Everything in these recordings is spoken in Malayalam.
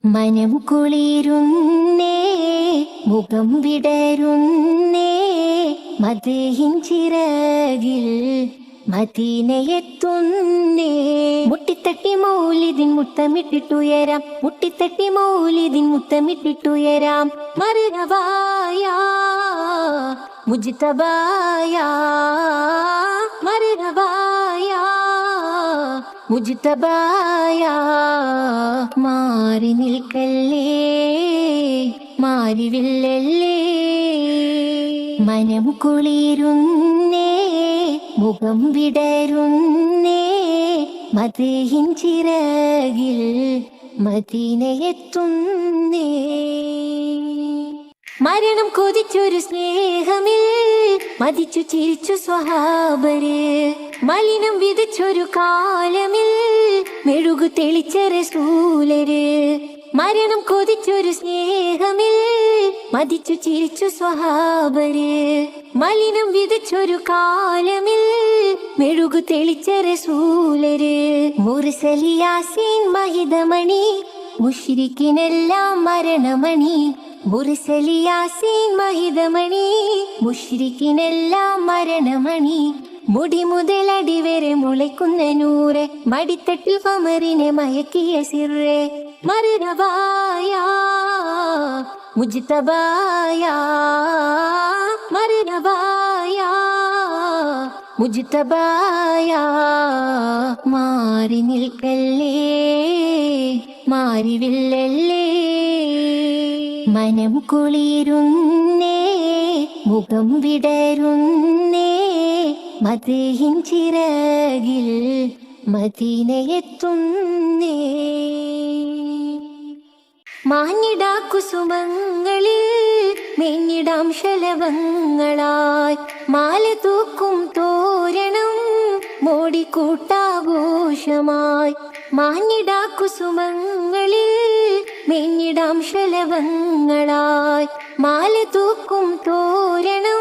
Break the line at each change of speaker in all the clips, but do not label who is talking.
മനം കുളിരുന്നേ, മുഖം വിടരുന്നേ, മദഹിൻ ചിറകിൽ മദീനയെത്തുന്നേ. മുട്ടിത്തട്ടി മൗലിദിൻ മുത്തമിട്ടിട്ടുയരാം, മുട്ടിത്തട്ടി മൗലിദിൻ മുത്തമിട്ടിട്ടുയരാം. മർഹബായ മുജ്തബായ, മർഹബായ മുജ്തബായ. മാറി നിൽക്കല്ലേ, മാറിവില്ലല്ലേ. മനം കുളിരുന്നേ, മുഖം വിടരുന്നേ, മദഹിൻ ചിറകിൽ മദീനയെത്തുന്നേ. മരണം കൊതിച്ചൊരു സ്നേഹമിൽ മതിച്ചു ചിരിച്ചു സ്വഹാബര്. മലിനം വിതച്ചൊരു കാലമിൽ മെഴുകു തെളിച്ച റസൂലര്. മരണം കൊതിച്ചൊരു സ്നേഹമിൽ മതിച്ചു ചിരിച്ചു സ്വഹാബര്. മലിനം വിതച്ചൊരു കാലമിൽ മെഴുകു തെളിച്ച റസൂലര്. മുർസലി യാസീൻ മഹിതമണി, മുശ്രിക്കിനെല്ലാം മരണമണി. മുർസലി യാസീൻ മഹിതമണി, മുശ്രിക്കിനെല്ലാം മരണമണി. മുടി മുതലടി വരെ മുളയ്ക്കുന്ന നൂറെ, മടിത്തട്ടിൽ ഖമറിനെ മയക്കിയ സിറെ. മർഹബായ മുജ്തബായ, മർഹബായ മുജ്തബായ. മാറി നിൽക്കല്ലേ, മാറിവില്ലല്ലേ. മനം കുളിരുന്നേ, മുഖം വിടരുന്നേ, മദഹിൻ ചിറകിൽ മദീനയെത്തുന്നേ. മാഞ്ഞിടാ കുസുമങ്ങളിൽ മേഞ്ഞിടാം ശലഭങ്ങളായി. മാല തൂക്കും തോരണം മോടിക്കൂട്ടാഘോഷമായി. മാഞ്ഞിടാ കുസുമങ്ങളിൽ മേഞ്ഞിടാം ശലഭങ്ങളായി. മാല തൂക്കും തോരണം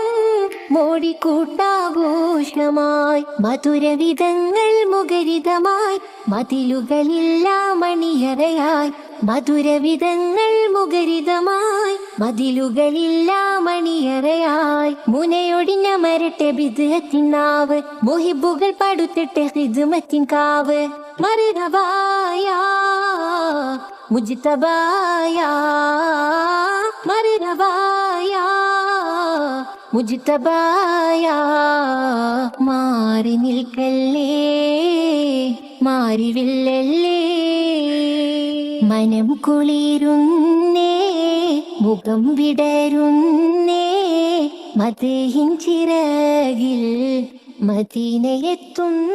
മോടിക്കൂട്ടാഘോഷമായി. മധുരവിധങ്ങൾ മുഖരിതമായി, മതിലുകളില്ല മണിയറയായി. മധുരവിധങ്ങൾ മുഖരിതമായി, മതിലുകളില്ല മണിയറയായി. മുനയൊടിഞ്ഞ മരട്ടെ ബിദ്അത്തിൻ നാവ്, മുഹിബുകൾ പടുത്തിട്ട് ഖിദ്മത്തിൻ കാവ്. മർഹബായ മുജ്തബായ, മർഹബായ മുജ്തബായ. മാറി നിൽക്കല്ലേ, മാറിവില്ലല്ലേ. മനം കുളിരുന്നേ, മുഖം വിടരുന്നേ, മദഹിൻ ചിറകിൽ മദീനയെത്തുന്നേ.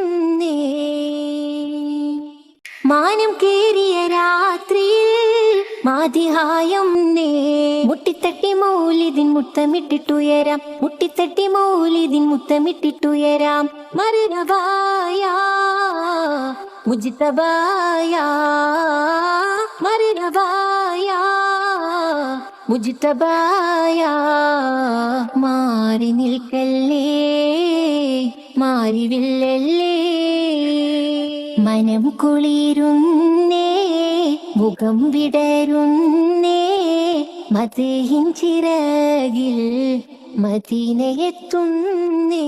മാനം കേറിയ രാത്രിയിൽ മാതിഹായം നേ, മുട്ടിത്തട്ടി മൗലിദിൻ മുത്തമിട്ടിട്ടുയരാം, മുട്ടിത്തട്ടി മൗലിദിൻ മുത്തമിട്ടിട്ടുയരാം. മർഹബായ മുജ്തബായ, മർഹബായ മുജ്തബായ. മാറി നിൽക്കല്ലേ, മാറിവില്ലല്ലേ. മനം കുളിരുന്നേ, മുഖം വിടരുന്നേ, മദഹിൻ ചിറകിൽ മദീനയെത്തുന്നേ.